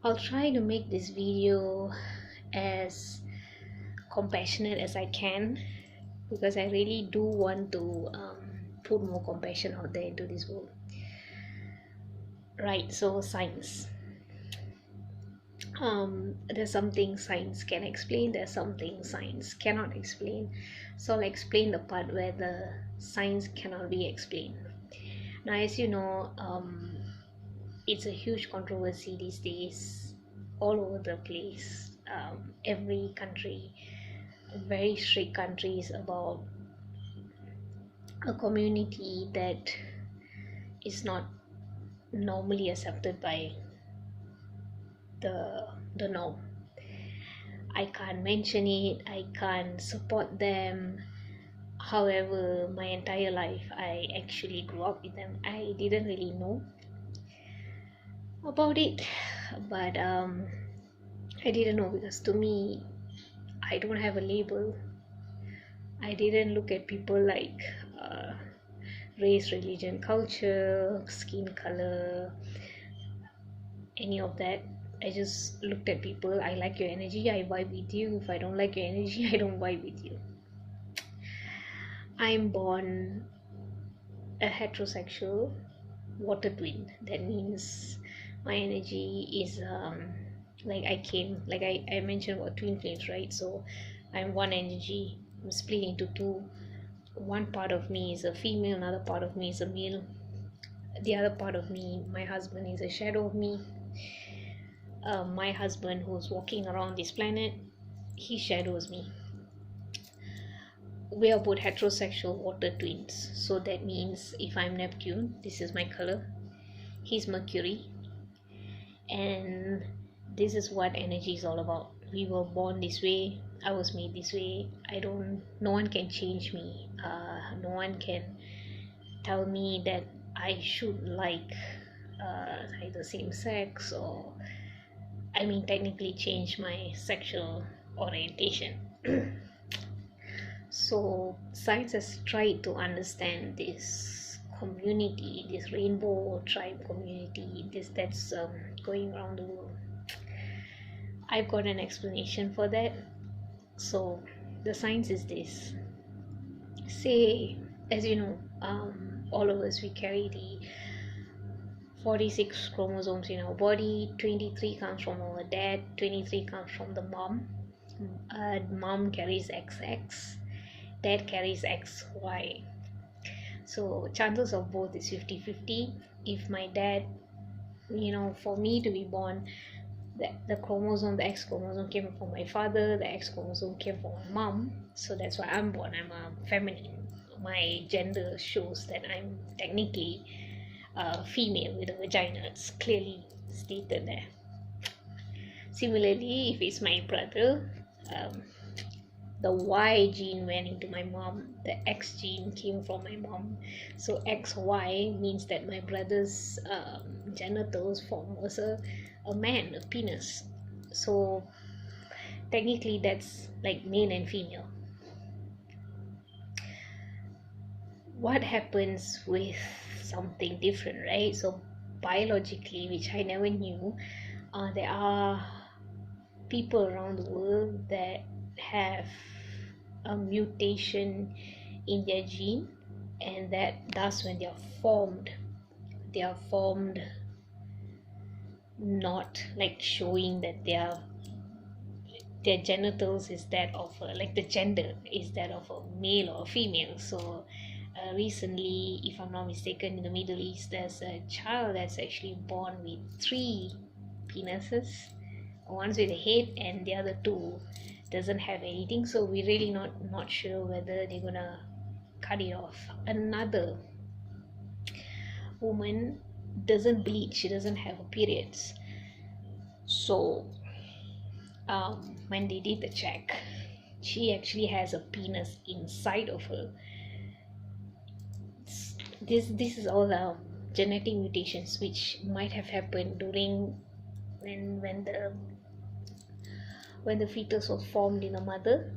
I'll try to make this video as compassionate as I can, because I really do want to put more compassion out there into this world. Right, so science. There's something science can explain, there's something science cannot explain. So I'll explain the part where the science cannot be explained. Now, as you know, it's a huge controversy these days all over the place. Every country, very strict countries, about a community that is not normally accepted by the norm. I can't mention it, I can't support them. However, my entire life I actually grew up with them. I didn't really know about it, but I didn't know, because to me, I don't have a label. I didn't look at people like race, religion, culture, skin color, any of that. I just looked at people. I like your energy, I vibe with you. If I don't like your energy, I don't vibe with you. I'm born a heterosexual water twin. That means my energy is I mentioned about twin flames, right? So I'm one energy. I'm split into two. One part of me is a female, another part of me is a male. The other part of me, my husband, is a shadow of me. My husband, who's walking around this planet, he shadows me. We are both heterosexual water twins. So that means if I'm Neptune, this is my color, he's Mercury, and this is what energy is all about. We were born this way, I was made this way. No one can change me. No one can tell me that I should like either same sex, or technically change my sexual orientation. So science has tried to understand this community, this rainbow tribe community, that's going around the world. I've got an explanation for that. So the science is this. Say, as you know, all of us, we carry the 46 chromosomes in our body. 23 comes from our dad, 23 comes from the mom. Mom carries XX, dad carries XY. So chances of both is 50-50. If my dad, for me to be born, the chromosome, the X chromosome came from my father, the X chromosome came from my mom. So that's why I'm born. I'm a feminine. My gender shows that I'm technically female with a vagina. It's clearly stated there. Similarly, if it's my brother, the Y gene went into my mom, the X gene came from my mom. So XY means that my brother's genitals form was a man, a penis. So technically that's like male and female. What happens with something different, right? So biologically, which I never knew, there are people around the world that have a mutation in their gene, and that thus when they are formed not like showing that their genitals is that of the gender is that of a male or a female. So recently, if I'm not mistaken, in the Middle East, there's a child that's actually born with 3 penises, one's with a head and the other 2 doesn't have anything. So we're really not sure whether they're gonna cut it off. Another woman doesn't bleed, she doesn't have periods. So when they did the check, she actually has a penis inside of her. This is all genetic mutations which might have happened during when the fetus was formed in a mother.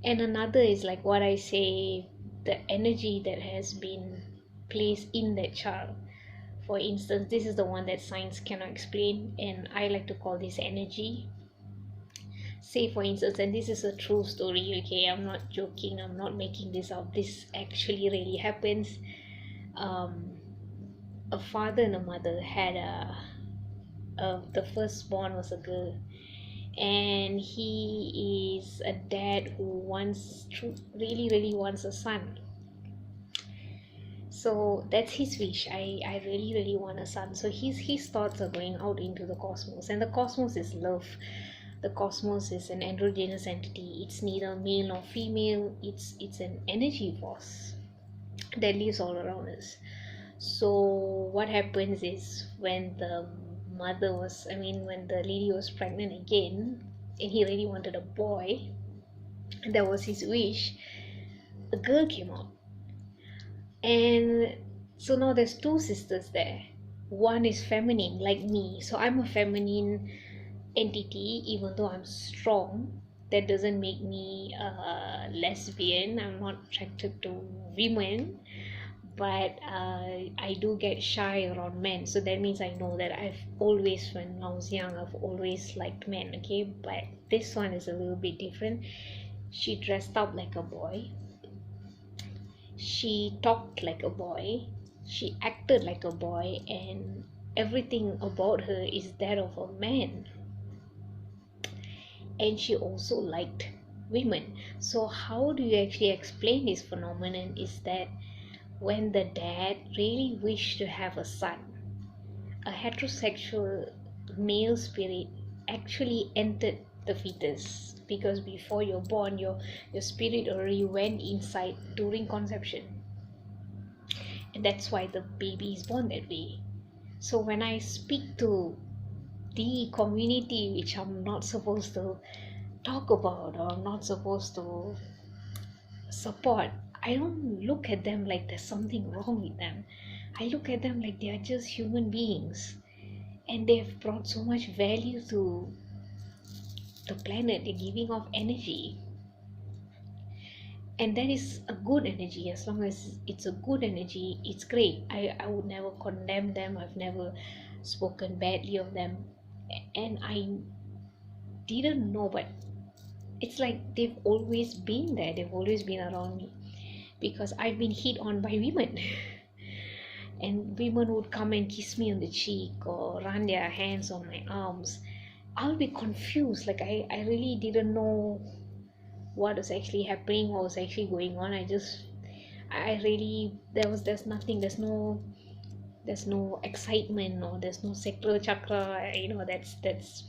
And another is like what I say, the energy that has been placed in that child For instance, this is the one that science cannot explain, and I like to call this energy. Say for instance, and this is a true story, okay, I'm not joking, I'm not making this up, this actually really happens. A father and a mother had the firstborn was a girl, and he is a dad who wants really wants a son. So that's his wish. I really want a son. So his thoughts are going out into the cosmos, and the cosmos is love. The cosmos is an androgynous entity. It's neither male nor female. It's an energy force that lives all around us. So what happens is, when the when the lady was pregnant again, and he really wanted a boy, that was his wish, a girl came out. And so now there's two sisters there. One is feminine, like me. So I'm a feminine entity, even though I'm strong. That doesn't make me a lesbian. I'm not attracted to women, but I do get shy around men. So that means I know that I've always, when I was young, I've always liked men, okay? But this one is a little bit different. She dressed up like a boy. She talked like a boy. She acted like a boy, and everything about her is that of a man. And she also liked women. So how do you actually explain this phenomenon is that when the dad really wished to have a son, a heterosexual male spirit actually entered the fetus, because before you're born, your spirit already went inside during conception, and that's why the baby is born that way. So when I speak to the community, which I'm not supposed to talk about or I'm not supposed to support, I don't look at them like there's something wrong with them. I look at them like they are just human beings, and they've brought so much value to the planet. They're giving off energy, and that is a good energy. As long as it's a good energy, it's great. I would never condemn them. I've never spoken badly of them, and I didn't know, but it's like they've always been there. They've always been around me, because I've been hit on by women. And women would come and kiss me on the cheek or run their hands on my arms. I'll be confused, like I really didn't know what was actually happening, what was actually going on. I really, there's nothing, there's no excitement, or there's no sacral chakra, that's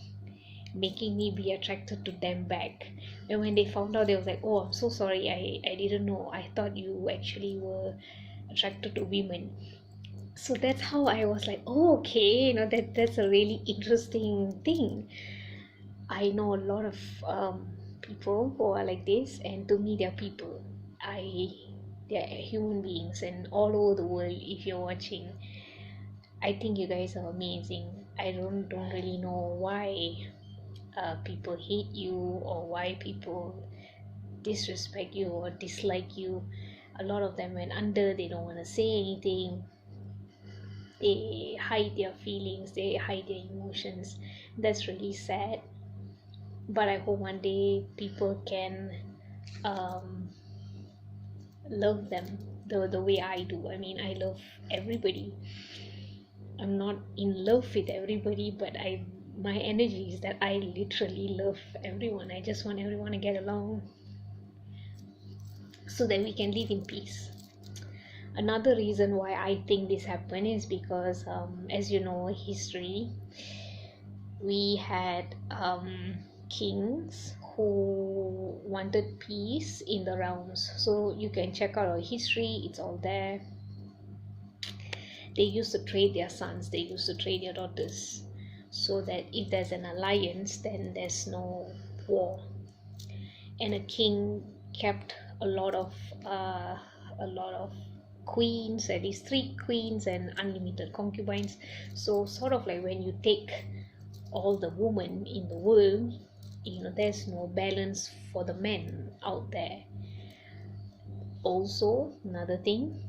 making me be attracted to them back. And when they found out, they was like, oh, I'm so sorry, I didn't know, I thought you actually were attracted to women. So that's how I was like, oh, okay, that's a really interesting thing. I know a lot of people who are like this, and to me they're people. They're human beings, and all over the world, if you're watching, I think you guys are amazing. I don't really know why people hate you, or why people disrespect you or dislike you. A lot of them went under, they don't want to say anything, they hide their feelings, they hide their emotions. That's really sad. But I hope one day people can um, love them the way I do. I mean, I love everybody. I'm not in love with everybody, but my energy is that I literally love everyone. I just want everyone to get along so that we can live in peace. Another reason why I think this happened is because, as you know, history, we had kings who wanted peace in the realms. So you can check out our history, it's all there. They used to trade their sons, they used to trade their daughters, so that if there's an alliance, then there's no war. And a king kept a lot of queens, at least 3 queens, and unlimited concubines. So sort of like when you take all the women in the world, there's no balance for the men out there. Also, another thing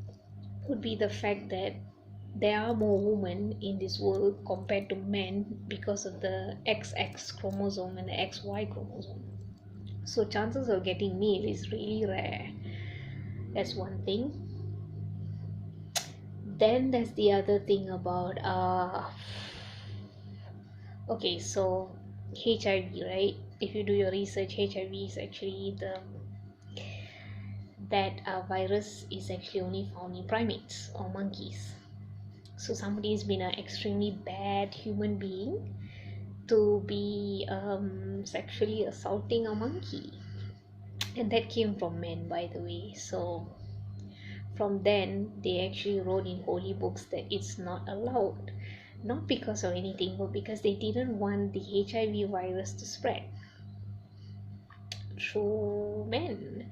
would be the fact that there are more women in this world compared to men because of the XX chromosome and the XY chromosome. So chances of getting male is really rare. That's one thing. Then there's the other thing about okay, so HIV, right? If you do your research, HIV is actually that virus is actually only found in primates or monkeys. So somebody's been an extremely bad human being to be sexually assaulting a monkey, and that came from men, by the way. So from then they actually wrote in holy books that it's not allowed, not because of anything, but because they didn't want the HIV virus to spread through men.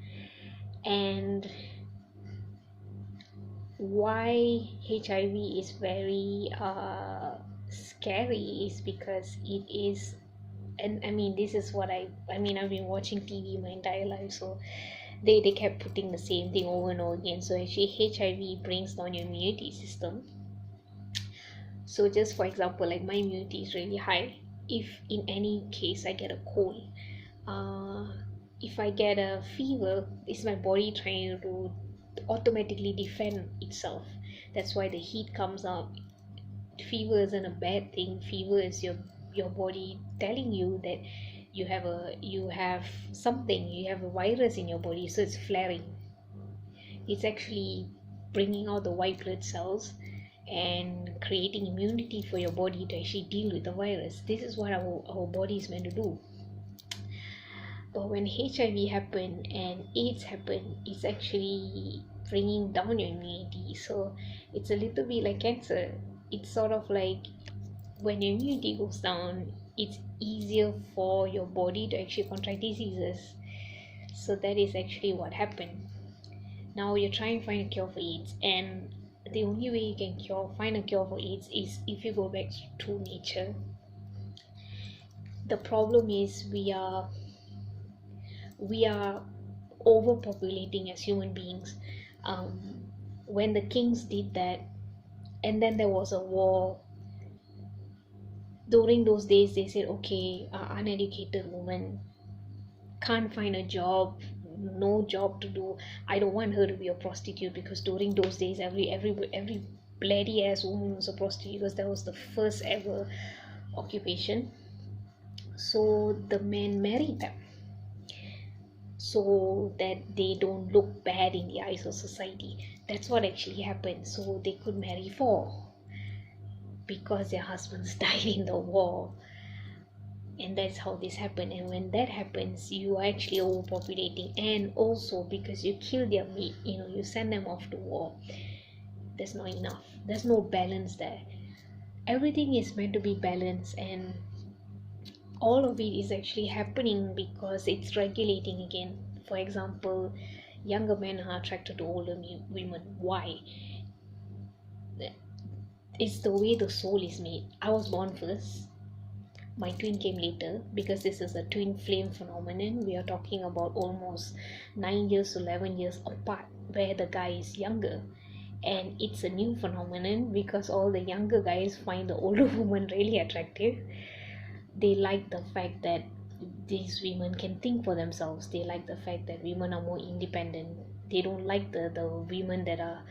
And why HIV is very scary is because it is, and I mean, this is what I mean, I've been watching TV my entire life, so they kept putting the same thing over and over again. So actually HIV brings down your immunity system. So just for example, like my immunity is really high. If in any case I get a cold, if I get a fever, it's my body trying to automatically defend itself. That's why the heat comes out. Fever isn't a bad thing. Fever is your body telling you that you have something, you have a virus in your body, so it's flaring. It's actually bringing out the white blood cells and creating immunity for your body to actually deal with the virus. This is what our body is meant to do. But when HIV happened and AIDS happened, it's actually bringing down your immunity. So it's a little bit like cancer. It's sort of like when your immunity goes down, it's easier for your body to actually contract diseases. So that is actually what happened. Now you're trying to find a cure for AIDS, and the only way you can find a cure for AIDS is if you go back to nature. The problem is we are overpopulating as human beings. When the kings did that, and then there was a war, during those days they said, okay, uneducated woman can't find a job, no job to do, I don't want her to be a prostitute, because during those days every bloody ass woman was a prostitute, because that was the first ever occupation. So the men married them so that they don't look bad in the eyes of society. That's what actually happened. So they could marry four because their husbands died in the war. And that's how this happened. And when that happens, you are actually overpopulating. And also because you kill their mate, you send them off to war, there's not enough, there's no balance there. Everything is meant to be balanced, and all of it is actually happening because it's regulating again. For example, younger men are attracted to older women. Why? It's the way the soul is made. I was born first, my twin came later, because this is a twin flame phenomenon. We are talking about almost 9 years to 11 years apart, where the guy is younger. And it's a new phenomenon because all the younger guys find the older woman really attractive. They like the fact that these women can think for themselves. They like the fact that women are more independent. They don't like the women that are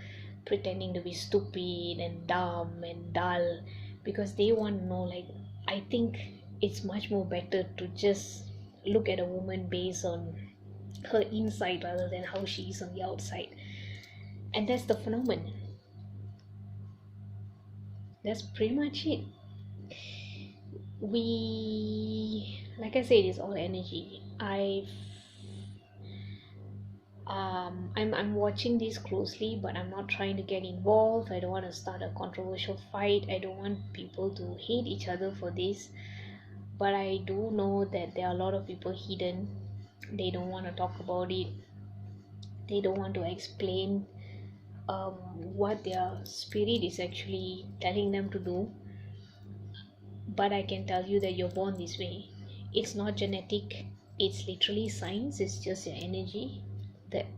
pretending to be stupid and dumb and dull, because they want to know, like, I think it's much more better to just look at a woman based on her inside rather than how she is on the outside. And that's the phenomenon. That's pretty much it. Like I said, it's all energy. I'm watching this closely, but I'm not trying to get involved. I don't want to start a controversial fight. I don't want people to hate each other for this. But I do know that there are a lot of people hidden. They don't want to talk about it. They don't want to explain what their spirit is actually telling them to do. But I can tell you that you're born this way. It's not genetic. It's literally science. It's just your energy.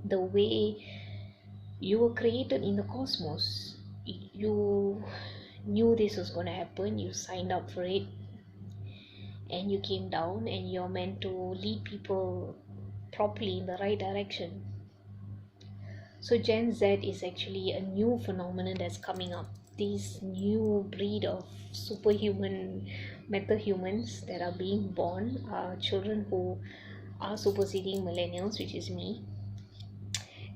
The way you were created in the cosmos. you knew this was going to happen, you signed up for it, and you came down, and you're meant to lead people properly in the right direction. So Gen Z is actually a new phenomenon that's coming up. This new breed of superhuman meta-humans that are being born are children who are superseding millennials, which is me.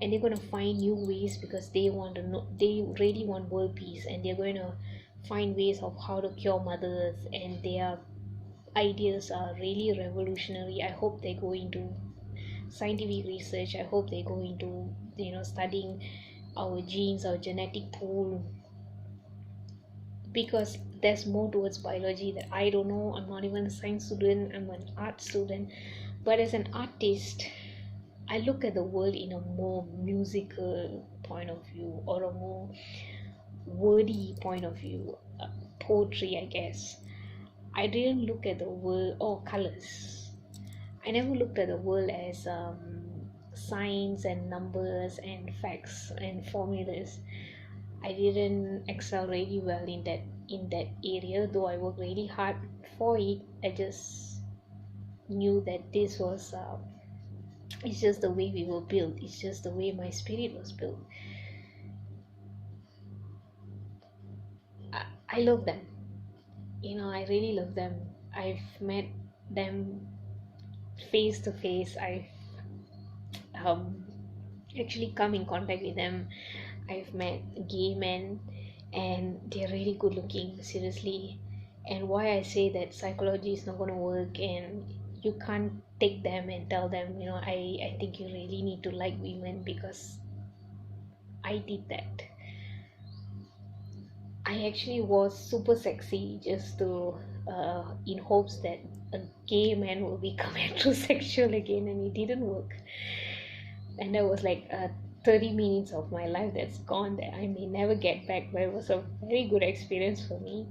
And they're going to find new ways because they want to know, they really want world peace, and they're going to find ways of how to cure mothers, and their ideas are really revolutionary. I hope they go into scientific research. I hope they go into studying our genes, our genetic pool, because there's more towards biology that I don't know. I'm not even a science student, I'm an art student. But as an artist, I look at the world in a more musical point of view, or a more wordy point of view, poetry, I guess. I didn't look at the world or colors. I never looked at the world as science and numbers and facts and formulas. I didn't excel really well in that area, though I worked really hard for it. I just knew that this was it's just the way we were built. It's just the way my spirit was built. I love them. I really love them. I've met them face to face. I've actually come in contact with them. I've met gay men, and they're really good looking, seriously. And why I say that psychology is not going to work, and you can't take them and tell them, I think you really need to like women, because I did that. I actually was super sexy just to, in hopes that a gay man will become heterosexual again, and it didn't work. And that was like 30 minutes of my life that's gone that I may never get back, but it was a very good experience for me.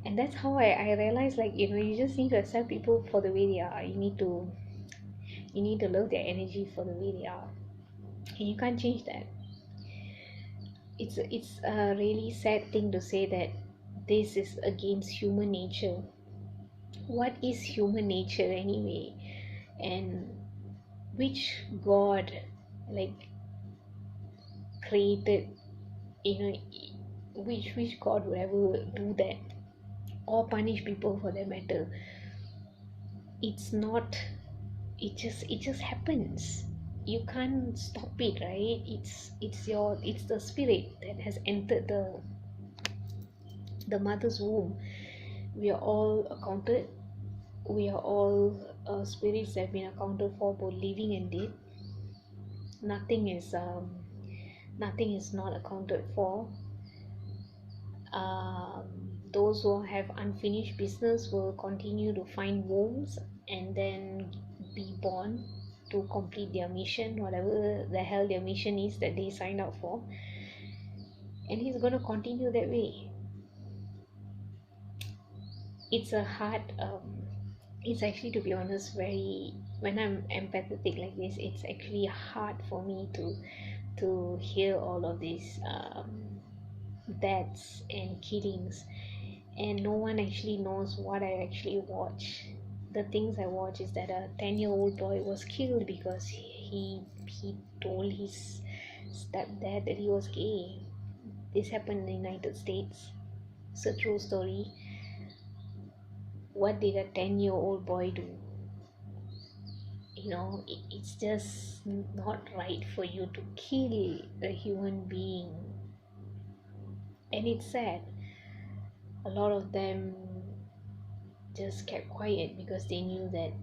And that's how I realized, like, you just need to accept people for the way they are. You need to love their energy for the way they are, and you can't change that. It's a really sad thing to say that this is against human nature. What is human nature anyway? And which god, like, created, you know which god would ever do that, or punish people for that matter? It's not, it just happens. You can't stop it, right? It's the spirit that has entered the mother's womb. We are all accounted, we are all spirits that have been accounted for, both living and dead. Nothing is not accounted for. um, those who have unfinished business will continue to find wombs and then be born to complete their mission, whatever the hell their mission is that they signed up for. And he's going to continue that way. It's a hard it's actually, to be honest, very, when I'm empathetic like this, it's actually hard for me to hear all of these deaths and killings, and no one actually knows what I actually watch. The things I watch is that a 10-year-old boy was killed because he told his stepdad that he was gay. This happened in the United States. It's a true story. What did a 10-year-old boy do? It's just not right for you to kill a human being. And it's sad. A lot of them just kept quiet because they knew that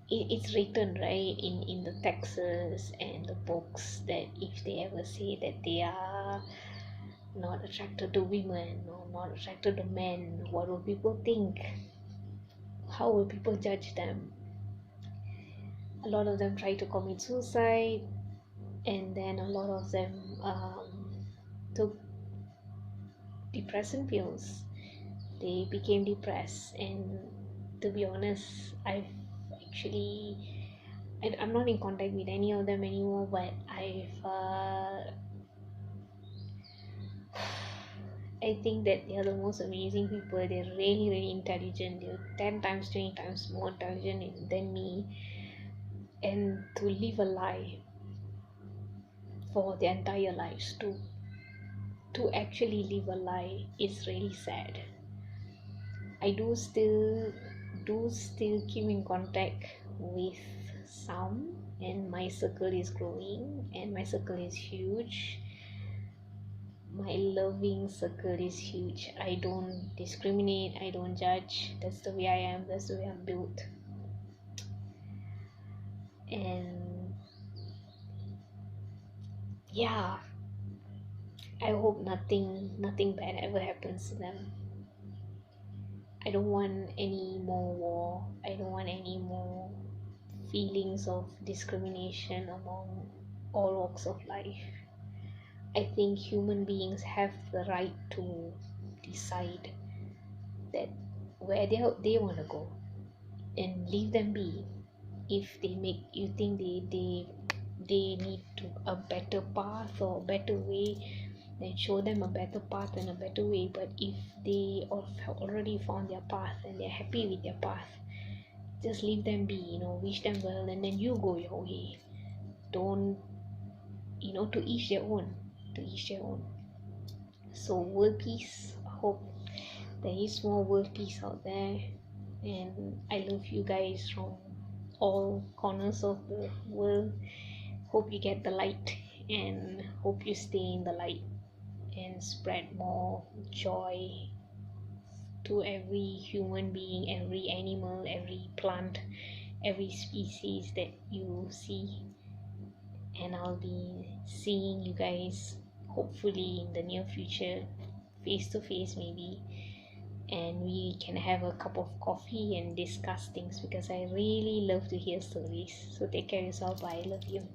it's written, right, in the texts and the books, that if they ever say that they are not attracted to women or not attracted to men, what will people think? How will people judge them? A lot of them try to commit suicide, and then a lot of them took depressant pills. They became depressed, and to be honest, actually I'm not in contact with any of them anymore, but I think that they are the most amazing people. They're really, really intelligent. They're 10 times, 20 times more intelligent than me. And to live a lie for their entire lives, to actually live a lie is really sad. I do still keep in contact with some, and my circle is growing and my circle is huge. My loving circle is huge. I don't discriminate, I don't judge. That's the way I am, that's the way I'm built. And yeah, I hope nothing bad ever happens to them. I don't want any more war. I don't want any more feelings of discrimination among all walks of life. I think human beings have the right to decide that where they want to go, and leave them be. If they make you think they need to a better path or a better way, then show them a better path and a better way. But if they have already found their path and they're happy with their path, just leave them be, wish them well, and then you go your way. Don't, to each their own, to each their own. So world peace. Hope there is more world peace out there, and I love you guys from all corners of the world. Hope you get the light, and hope you stay in the light and spread more joy to every human being, every animal, every plant, every species that you see. And I'll be seeing you guys hopefully in the near future, face to face maybe, and we can have a cup of coffee and discuss things, because I really love to hear stories. So take care of yourself. I love you.